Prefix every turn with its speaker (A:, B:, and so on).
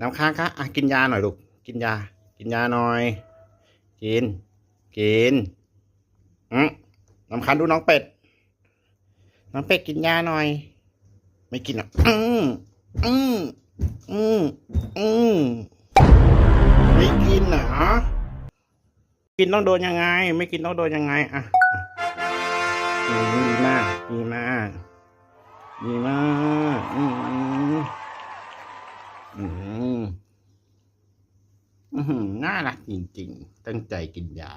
A: น้ำค้างคะกินยาหน่อยลูกกินยากินยาหน่อยกินกินน้ำค้างดูน้องเป็ดน้องเป็ดกินยาหน่อยไม่กินอ่ะอืมอืมอืมไม่กินเหรอกินต้องโดนยังไงไม่กินต้องโดนยังไงดีมากดีมากดีมากน่ารักจริงๆตั้งใจกินยา